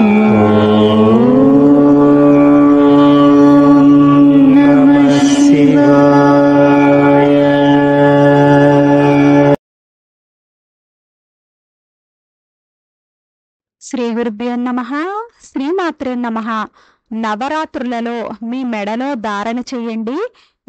శ్రీ గురుభ్యో నమః. శ్రీమాత్రే నమః. నవరాత్రులలో మీ మెడలో ధారణ చేయండి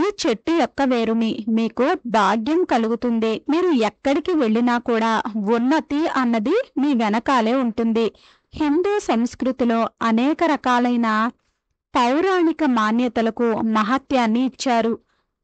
ఈ చెట్టు యొక్క వేరుని. మీకు భాగ్యం కలుగుతుంది. మీరు ఎక్కడికి వెళ్ళినా కూడా ఉన్నతి అన్నది మీ వెనకాలే ఉంటుంది. హిందూ సంస్కృతిలో అనేక రకాలైన పౌరాణిక మాన్యతలకు మహత్యాన్ని ఇచ్చారు.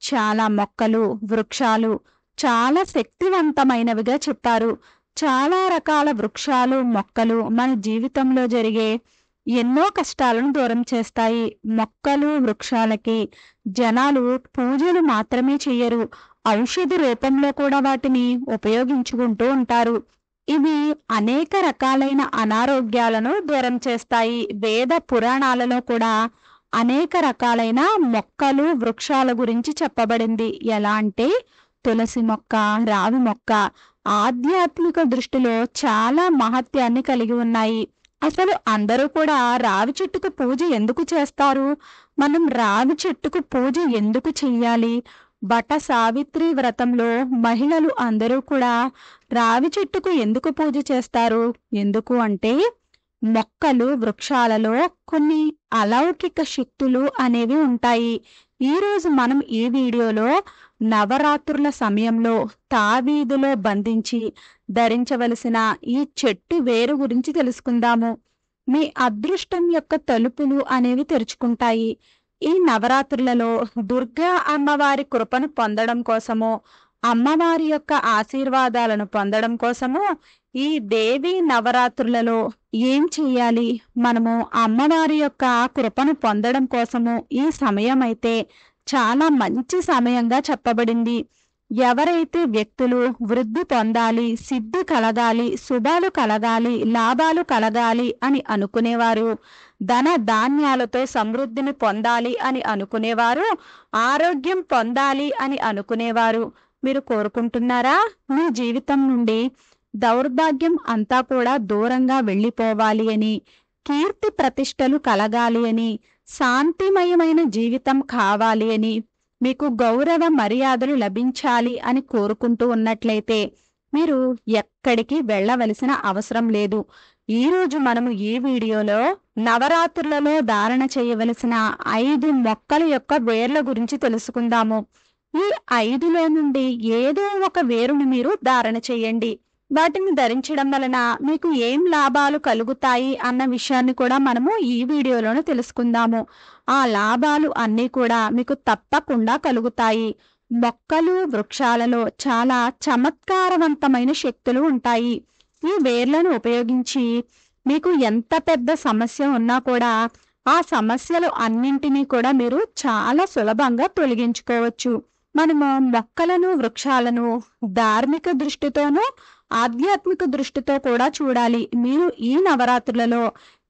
చాలా మొక్కలు, వృక్షాలు చాలా శక్తివంతమైనవిగా చెప్పారు. చాలా రకాల వృక్షాలు, మొక్కలు మన జీవితంలో జరిగే ఎన్నో కష్టాలను దూరం చేస్తాయి. మొక్కలు, వృక్షాలకి జనాలు పూజలు మాత్రమే చేయరు, ఔషధ రూపంలో కూడా వాటిని ఉపయోగించుకుంటూ ఉంటారు. ఇవి అనేక రకాలైన అనారోగ్యాలను దూరం చేస్తాయి. వేద పురాణాలలో కూడా అనేక రకాలైన మొక్కలు, వృక్షాల గురించి చెప్పబడింది. ఎలా అంటే తులసి మొక్క, రావి మొక్క ఆధ్యాత్మిక దృష్టిలో చాలా మహత్యాన్ని కలిగి ఉన్నాయి. అసలు అందరూ కూడా రావి చెట్టుకు పూజ ఎందుకు చేస్తారు? మనం రావి చెట్టుకు పూజ ఎందుకు చెయ్యాలి? బట సావిత్రి వ్రతంలో మహిళలు అందరూ కూడా రావి చెట్టుకు ఎందుకు పూజ చేస్తారు? ఎందుకు అంటే మొక్కలు, వృక్షాలలో కొన్ని అలౌకిక శక్తులు అనేవి ఉంటాయి. ఈరోజు మనం ఈ వీడియోలో నవరాత్రుల సమయంలో తావీదులో బంధించి ధరించవలసిన ఈ చెట్టు వేరు గురించి తెలుసుకుందాము. మీ అదృష్టం యొక్క తలుపులు అనేవి తెరుచుకుంటాయి. ఈ నవరాత్రులలో దుర్గా అమ్మవారి కృపను పొందడం కోసము, అమ్మవారి యొక్క ఆశీర్వాదాలను పొందడం కోసము ఈ దేవి నవరాత్రులలో ఏం చెయ్యాలి? మనము అమ్మవారి యొక్క కృపను పొందడం కోసము ఈ సమయం అయితే చాలా మంచి సమయంగా చెప్పబడింది. ఎవరైతే వ్యక్తులు వృద్ధి పొందాలి, సిద్ధి కలగాలి, శుభాలు కలగాలి, లాభాలు కలగాలి అని అనుకునేవారు, ధన ధాన్యాలతో సమృద్ధిని పొందాలి అని అనుకునేవారు, ఆరోగ్యం పొందాలి అని అనుకునేవారు, మీరు కోరుకుంటున్నారా? మీ జీవితం నుండి దౌర్భాగ్యం అంతా కూడా దూరంగా వెళ్ళిపోవాలి అని, కీర్తి ప్రతిష్టలు కలగాలి అని, శాంతిమయమైన జీవితం కావాలి అని, మీకు గౌరవ మర్యాదలు లభించాలి అని కోరుకుంటూ ఉన్నట్లయితే మీరు ఎక్కడికి వెళ్ళవలసిన అవసరం లేదు. ఈరోజు మనము ఈ వీడియోలో నవరాత్రులలో ధారణ చేయవలసిన 5 మొక్కల యొక్క వేర్ల గురించి తెలుసుకుందాము. ఈ 5లో నుండి ఏదో ఒక వేరుని మీరు ధారణ చేయండి. వాటిని ధరించడం వలన మీకు ఏం లాభాలు కలుగుతాయి అన్న విషయాన్ని కూడా మనము ఈ వీడియోలోనే తెలుసుకుందాము. ఆ లాభాలు అన్నీ కూడా మీకు తప్పకుండా కలుగుతాయి. మొక్కలు, వృక్షాలలో చాలా చమత్కారవంతమైన శక్తులు ఉంటాయి. ఈ వేర్లను ఉపయోగించి మీకు ఎంత పెద్ద సమస్య ఉన్నా కూడా ఆ సమస్యలు అన్నింటినీ కూడా మీరు చాలా సులభంగా తొలగించుకోవచ్చు. మనము మొక్కలను, వృక్షాలను ధార్మిక దృష్టితోనూ ఆధ్యాత్మిక దృష్టితో కూడా చూడాలి. మీరు ఈ నవరాత్రులలో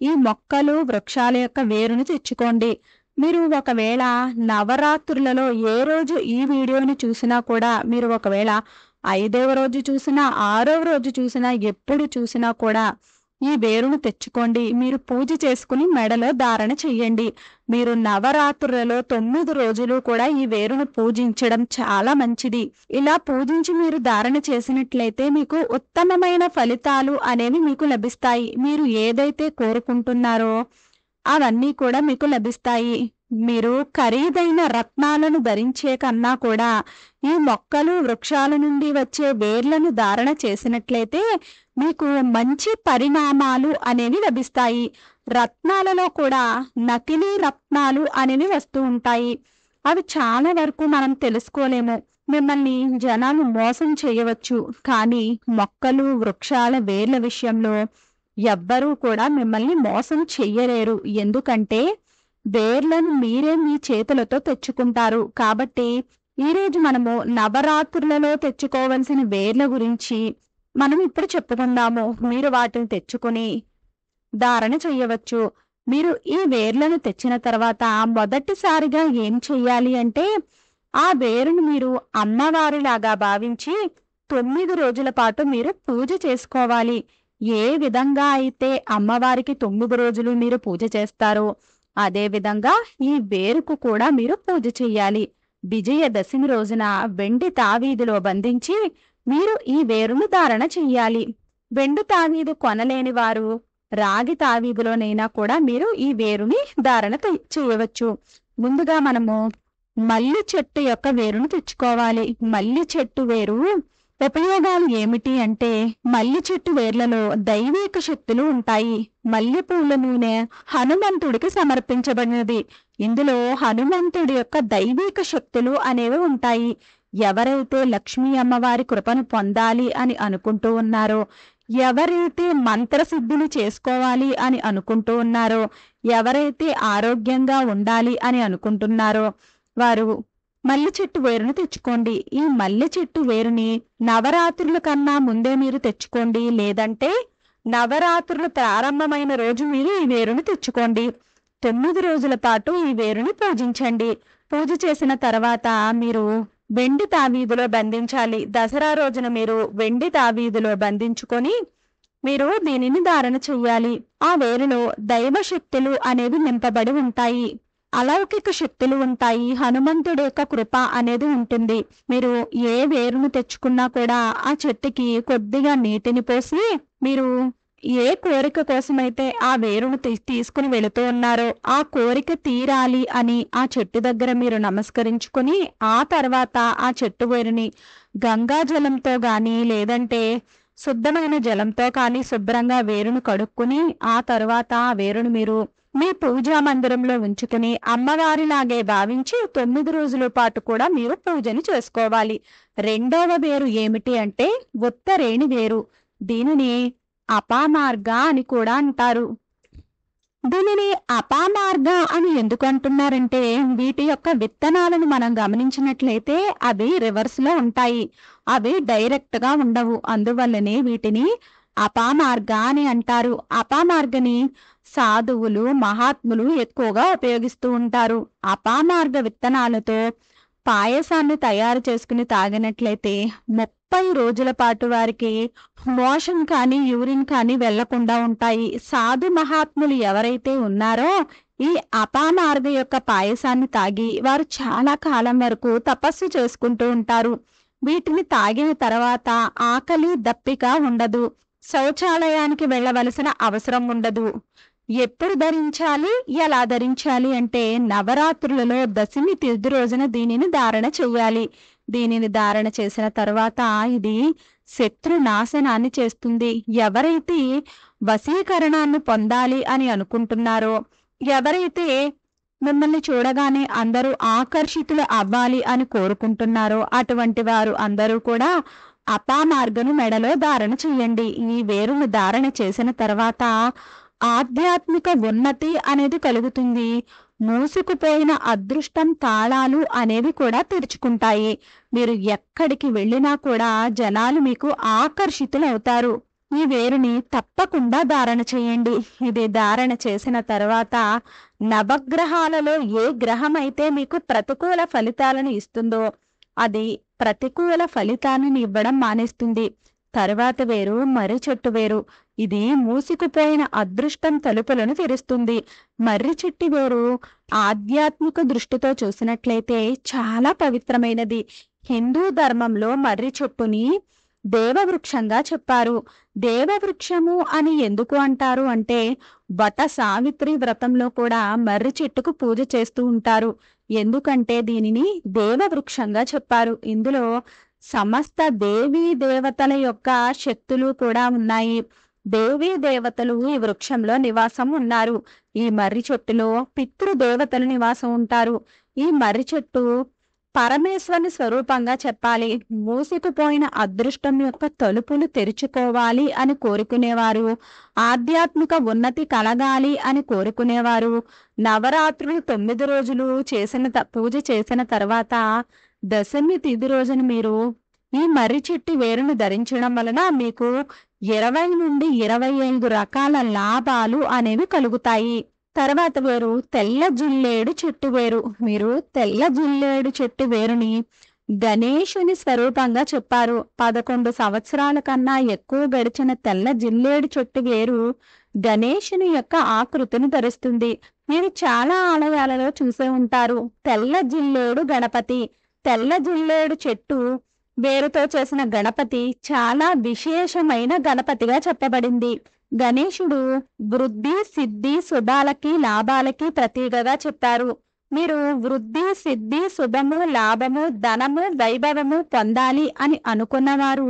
ఈ మొక్కలు, వృక్షాల యొక్క వేరును తెచ్చుకోండి. మీరు ఒకవేళ నవరాత్రులలో ఏ రోజు ఈ వీడియోని చూసినా కూడా, మీరు ఒకవేళ 5వ రోజు చూసినా, 6వ రోజు చూసినా, ఎప్పుడు చూసినా కూడా ఈ వేరును తెచ్చుకోండి. మీరు పూజ చేసుకుని మెడలో ధారణ చెయ్యండి. మీరు నవరాత్రులలో 9 రోజులు కూడా ఈ వేరును పూజించడం చాలా మంచిది. ఇలా పూజించి మీరు ధారణ చేసినట్లయితే మీకు ఉత్తమమైన ఫలితాలు అనేవి మీకు లభిస్తాయి. మీరు ఏదైతే కోరుకుంటున్నారో అవన్నీ కూడా మీకు లభిస్తాయి. మీరు ఖరీదైన రత్నాలను ధరించే కన్నా కూడా ఈ మొక్కలు, వృక్షాల నుండి వచ్చే వేర్లను ధారణ చేసినట్లయితే మీకు మంచి పరిణామాలు అనేవి లభిస్తాయి. రత్నాలలో కూడా నకిలీ రత్నాలు అనేవి వస్తూ ఉంటాయి. అవి చాలా వరకు మనం తెలుసుకోలేము. మిమ్మల్ని జనాలు మోసం చేయవచ్చు. కానీ మొక్కలు, వృక్షాల వేర్ల విషయంలో ఎవ్వరూ కూడా మిమ్మల్ని మోసం చెయ్యలేరు. ఎందుకంటే వేర్లను మీరే మీ చేతులతో తెచ్చుకుంటారు. కాబట్టి ఈరోజు మనము నవరాత్రులలో తెచ్చుకోవలసిన వేర్ల గురించి మనం ఇప్పుడు చెప్పుకుందాము. మీరు వాటిని తెచ్చుకుని ధారణ చెయ్యవచ్చు. మీరు ఈ వేర్లను తెచ్చిన తర్వాత మొదటిసారిగా ఏం చెయ్యాలి అంటే ఆ వేరును మీరు అమ్మవారిలాగా భావించి 9 రోజుల పాటు మీరు పూజ చేసుకోవాలి. ఏ విధంగా అయితే అమ్మవారికి 9 రోజులు మీరు పూజ చేస్తారో అదే విధంగా ఈ వేరుకు కూడా మీరు పూజ చెయ్యాలి. విజయదశమి రోజున వెండి తావీదులో బంధించి మీరు ఈ వేరును ధారణ చెయ్యాలి. వెండి తావీదు కొనలేని వారు రాగి తావీదులోనైనా కూడా మీరు ఈ వేరుని ధారణ చేయవచ్చు. ముందుగా మనము మల్లి చెట్టు యొక్క వేరును తెచ్చుకోవాలి. మల్లి చెట్టు వేరు ఉపయోగాలు ఏమిటి అంటే, మల్లి చెట్టు వేర్లలో దైవిక శక్తులు ఉంటాయి. మల్లె పూల నూనె హనుమంతుడికి సమర్పించబడినది. ఇందులో హనుమంతుడి యొక్క దైవిక శక్తులు అనేవి ఉంటాయి. ఎవరైతే లక్ష్మీ అమ్మవారి కృపను పొందాలి అని అనుకుంటూ ఉన్నారో, ఎవరైతే మంత్రసిద్ధిని చేసుకోవాలి అని అనుకుంటూ ఉన్నారో, ఎవరైతే ఆరోగ్యంగా ఉండాలి అని అనుకుంటున్నారో వారు మల్లె చెట్టు వేరును తెచ్చుకోండి. ఈ మల్లె చెట్టు వేరుని నవరాత్రుల కన్నా ముందే మీరు తెచ్చుకోండి, లేదంటే నవరాత్రులు ప్రారంభమైన రోజు మీరు ఈ వేరుని తెచ్చుకోండి. 9 రోజుల పాటు ఈ వేరుని పూజించండి. పూజ చేసిన తర్వాత మీరు వెండి తావీదులో బంధించాలి. దసరా రోజున మీరు వెండి తావీదులో బంధించుకొని మీరు దీనిని ధారణ చెయ్యాలి. ఆ వేరులో దైవ శక్తులు అనేవి నింపబడి ఉంటాయి. అలౌకిక శక్తులు ఉంటాయి. హనుమంతుడి యొక్క కృప అనేది ఉంటుంది. మీరు ఏ వేరును తెచ్చుకున్నా కూడా ఆ చెట్టుకి కొద్దిగా నీటిని పోసి మీరు ఏ కోరిక కోసమైతే ఆ వేరును తీసుకుని వెళుతూ ఉన్నారో ఆ కోరిక తీరాలి అని ఆ చెట్టు దగ్గర మీరు నమస్కరించుకొని ఆ తర్వాత ఆ చెట్టు వేరుని గంగా జలంతో గాని లేదంటే శుద్ధమైన జలంతో కానీ శుభ్రంగా వేరును కడుక్కుని ఆ తర్వాత ఆ వేరును మీరు మీ పూజా మందిరంలో ఉంచుకుని అమ్మవారిలాగే భావించి 9 రోజుల పాటు కూడా మీరు పూజని చేసుకోవాలి. రెండవ వేరు ఏమిటి అంటే ఉత్తరేణి వేరు. దీనిని అపామార్గ అని కూడా అంటారు. దీనిని అపామార్గ అని ఎందుకు అంటున్నారంటే, వీటి యొక్క విత్తనాలను మనం గమనించినట్లయితే అవి రివర్స్ లో ఉంటాయి. అవి డైరెక్ట్ గా ఉండవు. అందువల్లనే వీటిని అపామార్గ అని అంటారు. అపామార్గని సాధువులు మహాత్ములు ఎక్కువగా ఉపయోగిస్తూ ఉంటారు. అపామార్గ విత్తనాలతో పాయసాన్ని తయారు చేసుకుని తాగినట్లయితే 30 రోజుల పాటు వారికి మోషన్ కానీ యూరిన్ కానీ వెళ్లకుండా ఉంటాయి. సాధు మహాత్ములు ఎవరైతే ఉన్నారో ఈ అపామార్గ యొక్క పాయసాన్ని తాగి వారు చాలా కాలం వరకు తపస్సు చేసుకుంటూ ఉంటారు. వీటిని తాగిన తర్వాత ఆకలి దప్పిక ఉండదు. శౌచాలయానికి వెళ్ళవలసిన అవసరం ఉండదు. ఎప్పుడు ధరించాలి, ఎలా ధరించాలి అంటే నవరాత్రులలో దశమి తిథి రోజున దీనిని ధారణ చెయ్యాలి. దీనిని ధారణ చేసిన తర్వాత ఇది శత్రు నాశనాన్ని చేస్తుంది. ఎవరైతే వశీకరణాన్ని పొందాలి అని అనుకుంటున్నారో, ఎవరైతే మిమ్మల్ని చూడగానే అందరూ ఆకర్షితులు అవ్వాలి అని కోరుకుంటున్నారో అటువంటి వారు అందరూ కూడా అపామార్గను మెడలో ధారణ చెయ్యండి. ఈ వేరును ధారణ చేసిన తర్వాత ఆధ్యాత్మిక ఉన్నతి అనేది కలుగుతుంది. మూసుకుపోయిన అదృష్టం తాళాలు అనేవి కూడా తెరుచుకుంటాయి. మీరు ఎక్కడికి వెళ్ళినా కూడా జనాలు మీకు ఆకర్షితులవుతారు. ఈ వేరుని తప్పకుండా ధారణ చేయండి. ఇది ధారణ చేసిన తర్వాత నవగ్రహాలలో ఏ గ్రహం అయితే మీకు ప్రతికూల ఫలితాలను ఇస్తుందో అది ప్రతికూల ఫలితాలను ఇవ్వడం మానేస్తుంది. తర్వాత వేరు మర్రి చెట్టు వేరు. ఇది మూసుకుపోయిన అదృష్టం తలుపులను తెరుస్తుంది. మర్రి చెట్టు వేరు ఆధ్యాత్మిక దృష్టితో చూసినట్లయితే చాలా పవిత్రమైనది. హిందూ ధర్మంలో మర్రి చెట్టుని దేవవృక్షంగా చెప్పారు. దేవవృక్షము అని ఎందుకు అంటారు అంటే వట సావిత్రి వ్రతంలో కూడా మర్రి చెట్టుకు పూజ చేస్తూ ఉంటారు. ఎందుకంటే దీనిని దేవవృక్షంగా చెప్పారు. ఇందులో సమస్త దేవీ దేవతల యొక్క శక్తులు కూడా ఉన్నాయి. దేవీ దేవతలు ఈ వృక్షంలో నివాసం ఉన్నారు. ఈ మర్రి చెట్టులో పితృదేవతలు నివాసం ఉంటారు. ఈ మర్రి చెట్టు పరమేశ్వరుని స్వరూపంగా చెప్పాలి. మూసుకుపోయిన అదృష్టం యొక్క తలుపులు తెరుచుకోవాలి అని కోరుకునేవారు, ఆధ్యాత్మిక ఉన్నతి కలగాలి అని కోరుకునేవారు నవరాత్రులు 9 రోజులు పూజ చేసిన తర్వాత దశమి తిథి రోజున మీరు ఈ మర్రి చెట్టు వేరును ధరించడం వలన మీకు 20 నుండి 25 రకాల లాభాలు అనేవి కలుగుతాయి. తర్వాత వేరు తెల్ల జిల్లేడు చెట్టు వేరు. మీరు తెల్ల జిల్లేడు చెట్టు వేరుని గణేశుని స్వరూపంగా చెప్పారు. 11 సంవత్సరాల కన్నా ఎక్కువ గడిచిన తెల్ల జిల్లేడు చెట్టు వేరు గణేశుని యొక్క ఆకృతిని ధరిస్తుంది. మీరు చాలా ఆలయాలలో చూసే ఉంటారు తెల్ల జిల్లేడు గణపతి. తెల్ల జిల్లేడు చెట్టు వేరుతో చేసిన గణపతి చాలా విశేషమైన గణపతిగా చెప్పబడింది. గణేశుడు వృద్ధి, సిద్ధి, శుభాలకి, లాభాలకి ప్రతీకగా చెప్పారు. మీరు వృద్ధి, సిద్ధి, శుభము, లాభము, ధనము, వైభవము పొందాలి అని అనుకున్నవారు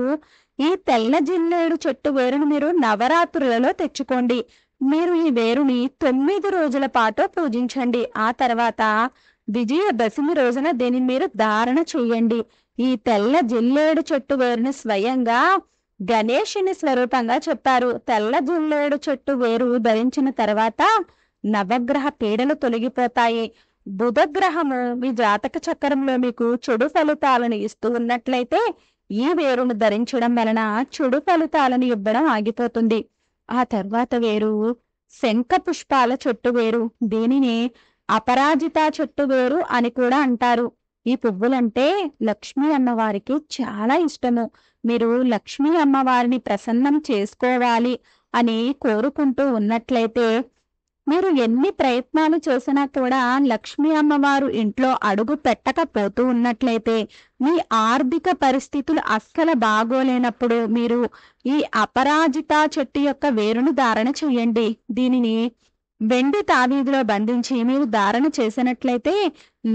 ఈ తెల్ల జిల్లేడు చెట్టు వేరును మీరు నవరాత్రులలో తెచ్చుకోండి. మీరు ఈ వేరుని 9 రోజుల పాటు పూజించండి. ఆ తర్వాత విజయదశమి రోజున దీనిని మీరు ధారణ చేయండి. ఈ తెల్ల జిల్లేడు చెట్టు వేరుని స్వయంగా గణేశుని స్వరూపంగా చెప్పారు. తెల్ల జిల్లేడు చెట్టు వేరు ధరించిన తర్వాత నవగ్రహ పీడలు తొలగిపోతాయి. బుధగ్రహము మీ జాతక చక్రంలో మీకు చెడు ఫలితాలను ఇస్తూ ఉన్నట్లయితే ఈ వేరును ధరించడం వలన చెడు ఫలితాలను ఇవ్వడం ఆగిపోతుంది. ఆ తర్వాత వేరు శంఖ పుష్పాల చెట్టు వేరు. దీనిని అపరాజిత చెట్టు వేరు అని కూడా అంటారు. ఈ పువ్వులంటే లక్ష్మీ అమ్మవారికి చాలా ఇష్టము. మీరు లక్ష్మీ అమ్మవారిని ప్రసన్నం చేసుకోవాలి అని కోరుకుంటూ ఉన్నట్లయితే మీరు ఎన్ని ప్రయత్నాలు చేసినా కూడా లక్ష్మీ అమ్మవారు ఇంట్లో అడుగు పెట్టకపోతూ ఉన్నట్లయితే మీ ఆర్థిక పరిస్థితులు అస్సలు బాగోలేనప్పుడు మీరు ఈ అపరాజిత చెట్టు యొక్క వేరును ధారణ చేయండి. దీనిని వెండి తావీదులో బంధించి మీరు ధారణ చేసినట్లయితే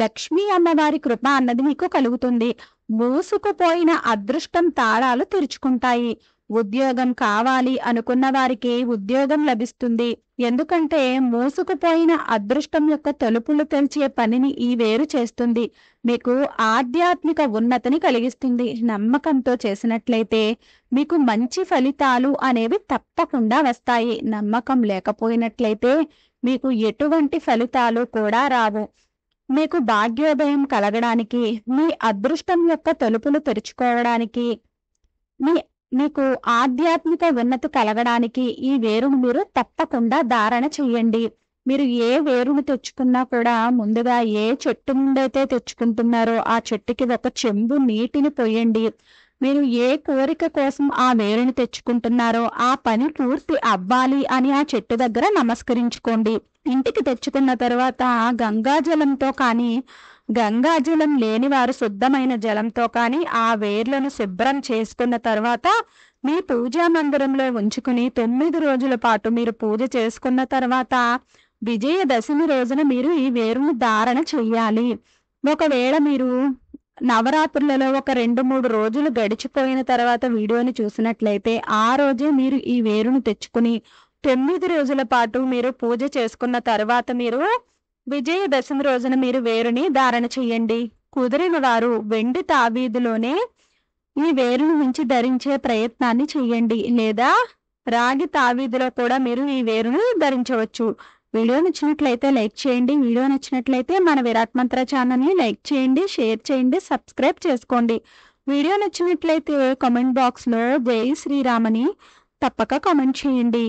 లక్ష్మీ అమ్మవారి కృప అన్నది మీకు కలుగుతుంది. మూసుకుపోయిన అదృష్టం తాళాలు తెరుచుకుంటాయి. ఉద్యోగం కావాలి అనుకున్న వారికి ఉద్యోగం లభిస్తుంది. ఎందుకంటే మూసుకుపోయిన అదృష్టం యొక్క తలుపులు తెరిచే పనిని ఈ వేరు చేస్తుంది. మీకు ఆధ్యాత్మిక ఉన్నతిని కలిగిస్తుంది. నమ్మకంతో చేసినట్లయితే మీకు మంచి ఫలితాలు అనేవి తప్పకుండా వస్తాయి. నమ్మకం లేకపోయినట్లయితే మీకు ఎటువంటి ఫలితాలు కూడా రావు. మీకు భాగ్యోదయం కలగడానికి, మీ అదృష్టం యొక్క తలుపులు తెరుచుకోవడానికి, మీకు ఆధ్యాత్మిక ఉన్నతి కలగడానికి ఈ వేరును మీరు తప్పకుండా ధారణ చేయండి. మీరు ఏ వేరును తెచ్చుకున్నా కూడా ముందుగా ఏ చెట్టు నుండైతే తెచ్చుకుంటున్నారో ఆ చెట్టుకి ఒక చెంబు నీటిని పోయండి. మీరు ఏ కోరిక కోసం ఆ వేరుని తెచ్చుకుంటున్నారో ఆ పని పూర్తి అవ్వాలి అని ఆ చెట్టు దగ్గర నమస్కరించుకోండి. ఇంటికి తెచ్చుకున్న తర్వాత గంగాజలంతో కానీ, గంగాజలం లేని వారు శుద్ధమైన జలంతో కానీ ఆ వేర్లను శుభ్రం చేసుకున్న తర్వాత మీ పూజా మందిరంలో ఉంచుకుని 9 రోజుల పాటు మీరు పూజ చేసుకున్న తర్వాత విజయదశమి రోజున మీరు ఈ వేరును ధారణ చెయ్యాలి. ఒకవేళ మీరు నవరాత్రులలో ఒక 2-3 రోజులు గడిచిపోయిన తర్వాత వీడియోని చూసినట్లయితే ఆ రోజే మీరు ఈ వేరును తెచ్చుకుని 9 రోజుల పాటు మీరు పూజ చేసుకున్న తర్వాత మీరు విజయదశమి రోజున మీరు వేరుని ధారణ చెయ్యండి. కుదిరిన వారు వెండి తావీదులోనే ఈ వేరును ఉంచి ధరించే ప్రయత్నాన్ని చెయ్యండి. లేదా రాగి తావీదులో కూడా మీరు ఈ వేరును ధరించవచ్చు. వీడియో నచ్చినట్లయితే లైక్ చేయండి. వీడియో నచ్చినట్లయితే మన విరాట్ మంత్ర ఛానల్ని లైక్ చేయండి, షేర్ చేయండి, సబ్స్క్రైబ్ చేసుకోండి. వీడియో నచ్చినట్లయితే కామెంట్ బాక్స్లో జై శ్రీరామ్ అని తప్పక కామెంట్ చేయండి.